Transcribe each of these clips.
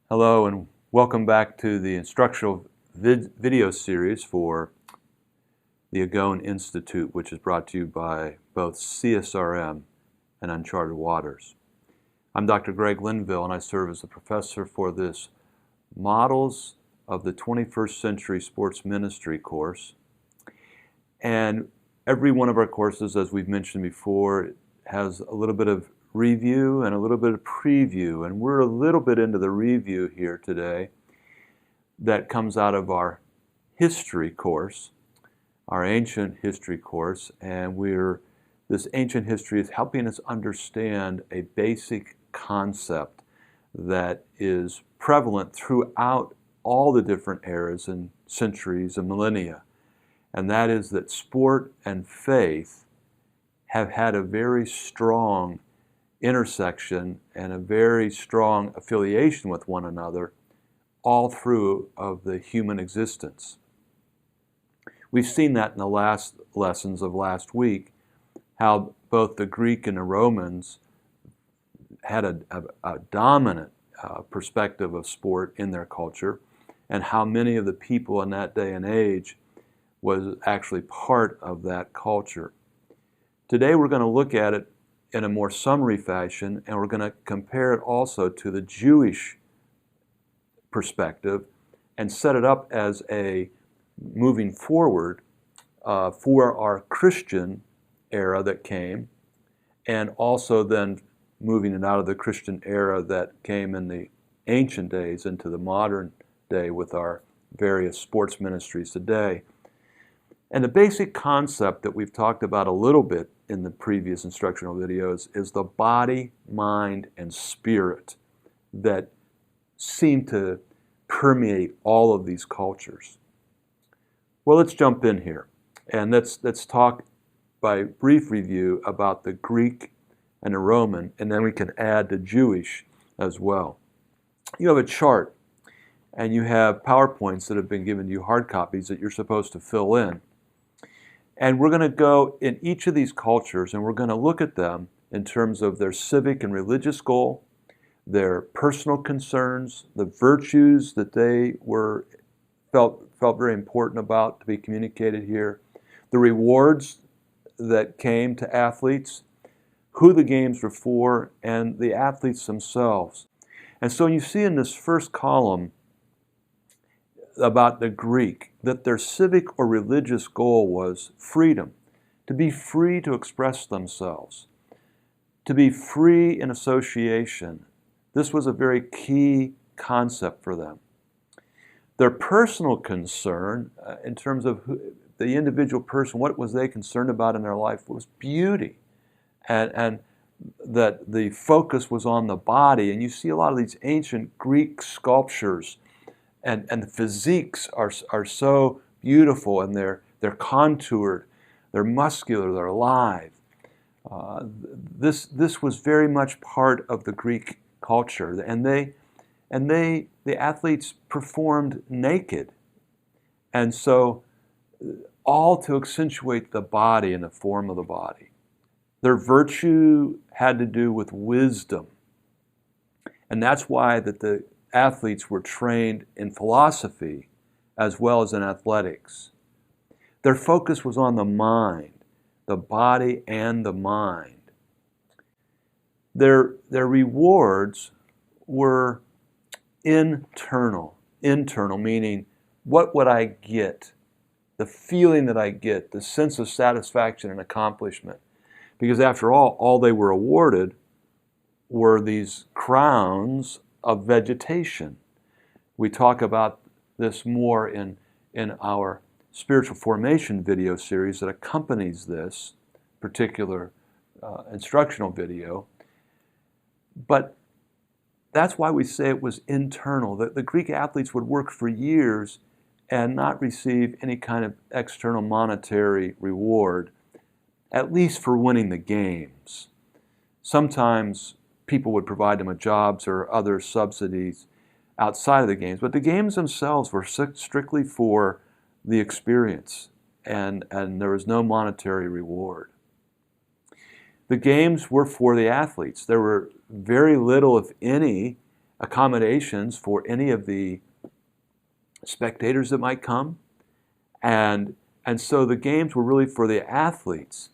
Hello and welcome back to the instructional video series for the Agone Institute, which is brought to you by both CSRM and Uncharted Waters. I'm Dr. Greg Linville and I serve as the professor for this Models of the 21st Century Sports Ministry course. And every one of our courses, as we've mentioned before, has a little bit of review and a little bit of preview, and we're a little bit into the review here today that comes out of our history course, our ancient history course, and this ancient history is helping us understand a basic concept that is prevalent throughout all the different eras and centuries and millennia, and that is that sport and faith have had a very strong intersection and a very strong affiliation with one another all through of the human existence. We've seen that in the last lessons of last week, how both the Greek and the Romans had a dominant perspective of sport in their culture, and how many of the people in that day and age was actually part of that culture. Today we're going to look at it in a more summary fashion, and we're going to compare it also to the Jewish perspective and set it up as a moving forward for our Christian era that came, and also then moving it out of the Christian era that came in the ancient days into the modern day with our various sports ministries today. And the basic concept that we've talked about a little bit in the previous instructional videos is the body, mind, and spirit that seem to permeate all of these cultures. Well, let's jump in here and let's talk by brief review about the Greek and the Roman, and then we can add the Jewish as well. You have a chart and you have PowerPoints that have been given to you, hard copies that you're supposed to fill in. And we're going to go in each of these cultures and we're going to look at them in terms of their civic and religious goal, their personal concerns, the virtues that they felt very important about to be communicated here, the rewards that came to athletes, who the games were for, and the athletes themselves. And so you see in this first column about the Greek that their civic or religious goal was freedom, to be free to express themselves, to be free in association. This was a very key concept for them. Their personal concern, in terms of the individual person, what was they concerned about in their life, was beauty, and that the focus was on the body. And you see a lot of these ancient Greek sculptures, and the physiques are so beautiful, and they're contoured, they're muscular, they're alive. This was very much part of the Greek culture, and the athletes performed naked, and so all to accentuate the body and the form of the body. Their virtue had to do with wisdom, and that's why that the athletes were trained in philosophy as well as in athletics. Their focus was on the mind, the body and the mind. Their rewards were internal meaning what would I get, the feeling that I get, the sense of satisfaction and accomplishment. Because after all they were awarded were these crowns of vegetation. We talk about this more in our spiritual formation video series that accompanies this particular instructional video. But that's why we say it was internal. The Greek athletes would work for years and not receive any kind of external monetary reward, at least for winning the games. Sometimes people would provide them with jobs or other subsidies outside of the games, but the games themselves were strictly for the experience, and there was no monetary reward. The games were for the athletes. There were very little, if any, accommodations for any of the spectators that might come. And so the games were really for the athletes.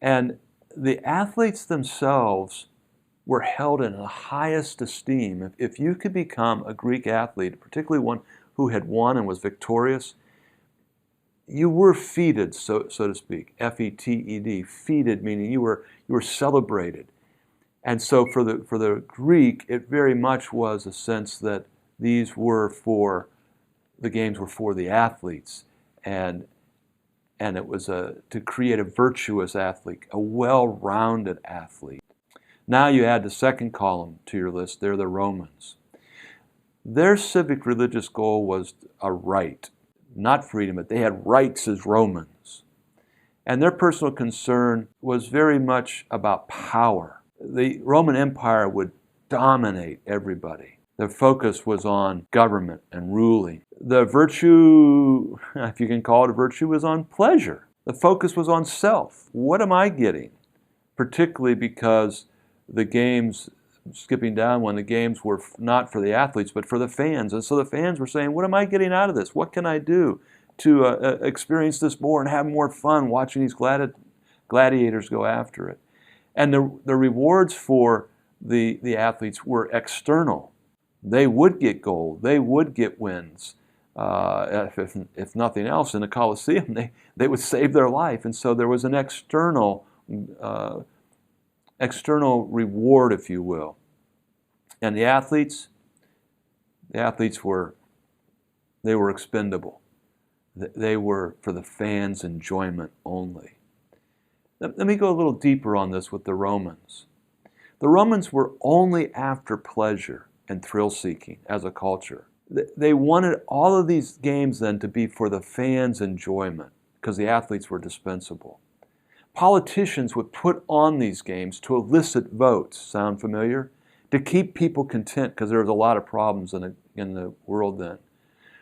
And the athletes themselves were held in the highest esteem. If you could become a Greek athlete, particularly one who had won and was victorious, you were feted, so to speak, F-E-T-E-D, feted, meaning you were celebrated. And so for the Greek, it very much was a sense that the games were for the athletes, and it was to create a virtuous athlete, a well-rounded athlete. Now you add the second column to your list. They're the Romans. Their civic religious goal was a right, not freedom, but they had rights as Romans. And their personal concern was very much about power. The Roman Empire would dominate everybody. Their focus was on government and ruling. The virtue, if you can call it a virtue, was on pleasure. The focus was on self. What am I getting? Particularly because the games, skipping down when the games were not for the athletes, but for the fans. And so the fans were saying, what am I getting out of this? What can I do to experience this more and have more fun watching these gladiators go after it? And the rewards for the athletes were external. They would get gold. They would get wins. If nothing else, in the Colosseum, they would save their life. And so there was an external reward, if you will. And the athletes were expendable. They were for the fans' enjoyment only. Let me go a little deeper on this with the Romans. The Romans were only after pleasure and thrill-seeking as a culture. They wanted all of these games then to be for the fans' enjoyment because the athletes were dispensable. Politicians would put on these games to elicit votes. Sound familiar? To keep people content because there was a lot of problems in the world then.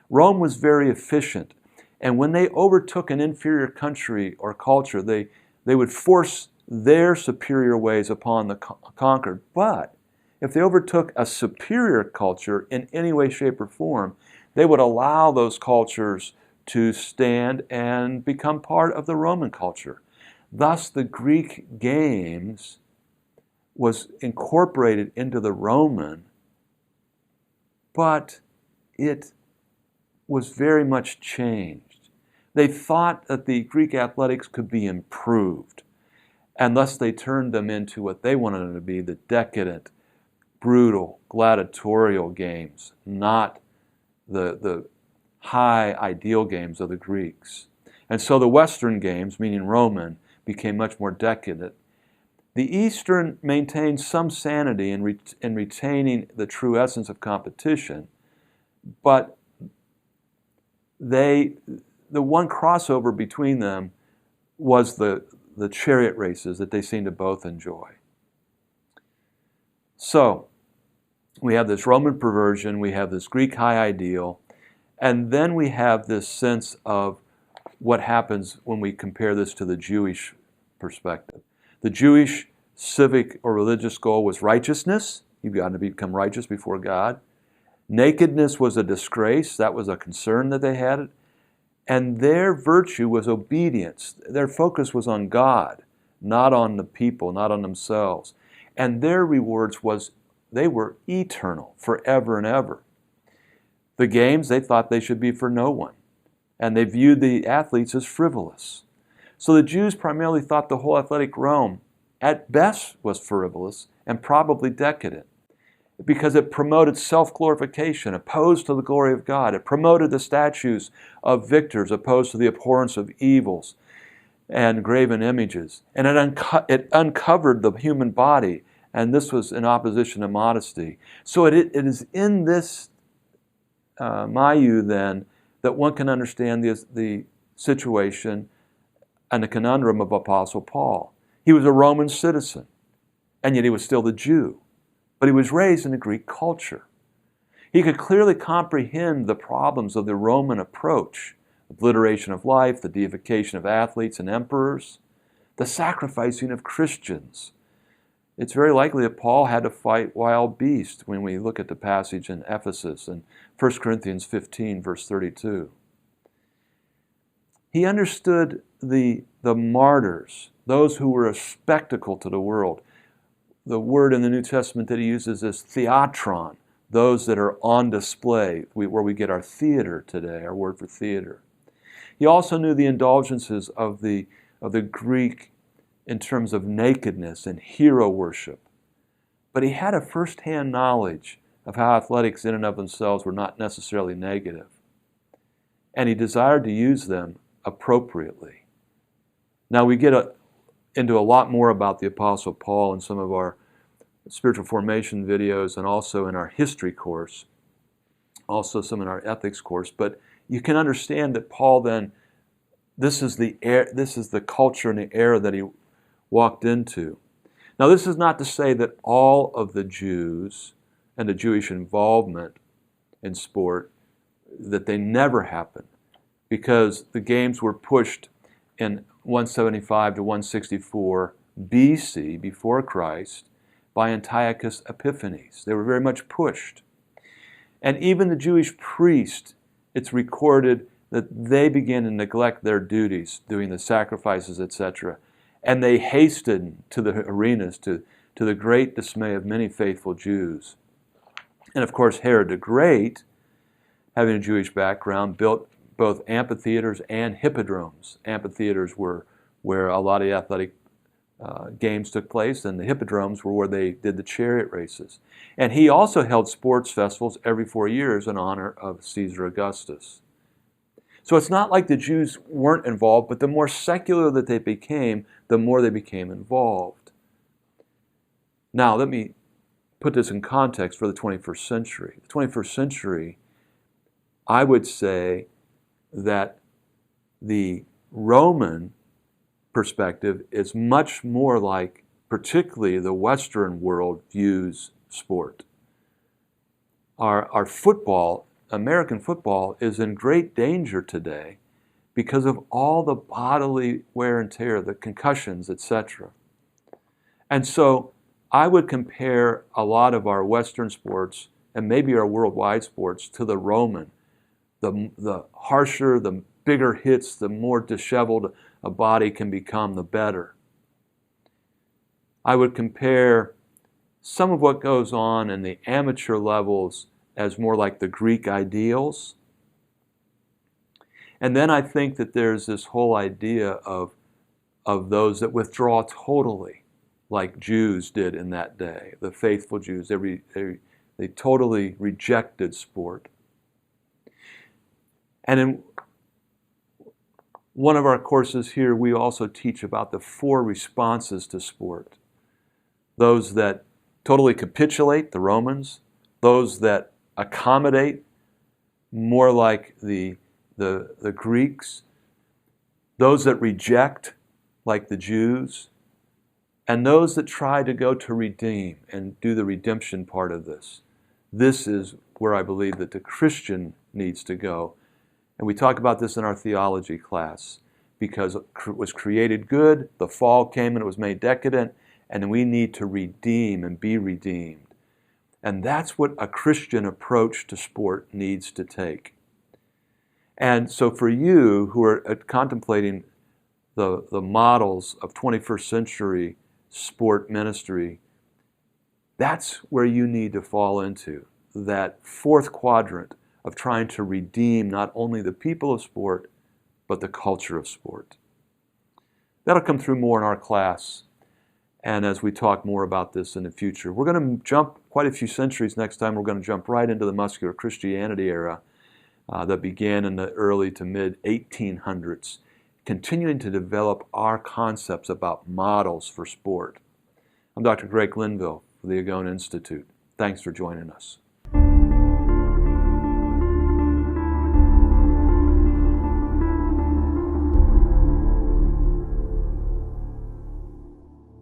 Rome was very efficient, and when they overtook an inferior country or culture, they would force their superior ways upon the conquered. But if they overtook a superior culture in any way, shape, or form, they would allow those cultures to stand and become part of the Roman culture. Thus, the Greek games was incorporated into the Roman, but it was very much changed. They thought that the Greek athletics could be improved, and thus they turned them into what they wanted them to be, the decadent, brutal, gladiatorial games, not the high ideal games of the Greeks. And so the Western games, meaning Roman, became much more decadent. The Eastern maintained some sanity in retaining the true essence of competition, but the one crossover between them was the chariot races that they seemed to both enjoy. So, we have this Roman perversion, we have this Greek high ideal, and then we have this sense of what happens when we compare this to the Jewish perspective. The Jewish civic or religious goal was righteousness. You've got to become righteous before God. Nakedness was a disgrace. That was a concern that they had. And their virtue was obedience. Their focus was on God, not on the people, not on themselves. And their rewards they were eternal, forever and ever. The games, they thought they should be for no one. And they viewed the athletes as frivolous. So the Jews primarily thought the whole athletic realm, at best, was frivolous and probably decadent because it promoted self-glorification opposed to the glory of God. It promoted the statues of victors opposed to the abhorrence of evils and graven images. And it uncovered the human body, and this was in opposition to modesty. So it is in this milieu then that one can understand the situation and the conundrum of Apostle Paul. He was a Roman citizen, and yet he was still the Jew. But he was raised in the Greek culture. He could clearly comprehend the problems of the Roman approach, obliteration of life, the deification of athletes and emperors, the sacrificing of Christians. it's very likely that Paul had to fight wild beasts when we look at the passage in Ephesus and 1 Corinthians 15, verse 32. He understood the martyrs, those who were a spectacle to the world. The word in the New Testament that he uses is theatron, those that are on display, where we get our theater today, our word for theater. He also knew the indulgences of the Greek in terms of nakedness and hero worship. But he had a first-hand knowledge of how athletics in and of themselves were not necessarily negative. And he desired to use them appropriately. Now we get into a lot more about the Apostle Paul in some of our spiritual formation videos and also in our history course, also some in our ethics course. But you can understand that Paul then, this is the culture and the era that he walked into. Now this is not to say that all of the Jews and the Jewish involvement in sport, that they never happened, because the games were pushed in 175 to 164 BC, before Christ, by Antiochus Epiphanes. They were very much pushed. And even the Jewish priests, it's recorded that they began to neglect their duties, doing the sacrifices, etc. And they hastened to the arenas to the great dismay of many faithful Jews. And of course, Herod the Great, having a Jewish background, built both amphitheaters and hippodromes. Amphitheaters were where a lot of the athletic games took place, and the hippodromes were where they did the chariot races. And he also held sports festivals every 4 years in honor of Caesar Augustus. So it's not like the Jews weren't involved, but the more secular that they became, the more they became involved. Now, let me put this in context for the 21st century. The 21st century, I would say that the Roman perspective is much more like, particularly the Western world views sport. Our football, American football, is in great danger today because of all the bodily wear and tear, the concussions, etc. And so I would compare a lot of our Western sports and maybe our worldwide sports to the Roman. The harsher, the bigger hits, the more disheveled a body can become, the better. I would compare some of what goes on in the amateur levels as more like the Greek ideals. And then I think that there's this whole idea of those that withdraw totally, like Jews did in that day, the faithful Jews. They totally rejected sport. And in one of our courses here, we also teach about the 4 responses to sport. Those that totally capitulate, the Romans. Those that accommodate, more like the Greeks. Those that reject, like the Jews. And those that try to go to redeem and do the redemption part of this. This is where I believe that the Christian needs to go. And we talk about this in our theology class, because it was created good, the fall came and it was made decadent, and we need to redeem and be redeemed. And that's what a Christian approach to sport needs to take. And so for you who are contemplating the models of 21st century sport ministry, that's where you need to fall into, that 4th quadrant of trying to redeem not only the people of sport, but the culture of sport. That'll come through more in our class, and as we talk more about this in the future. We're going to jump quite a few centuries next time. We're going to jump right into the muscular Christianity era that began in the early to mid 1800s, continuing to develop our concepts about models for sport. I'm Dr. Greg Linville for the Agone Institute. Thanks for joining us.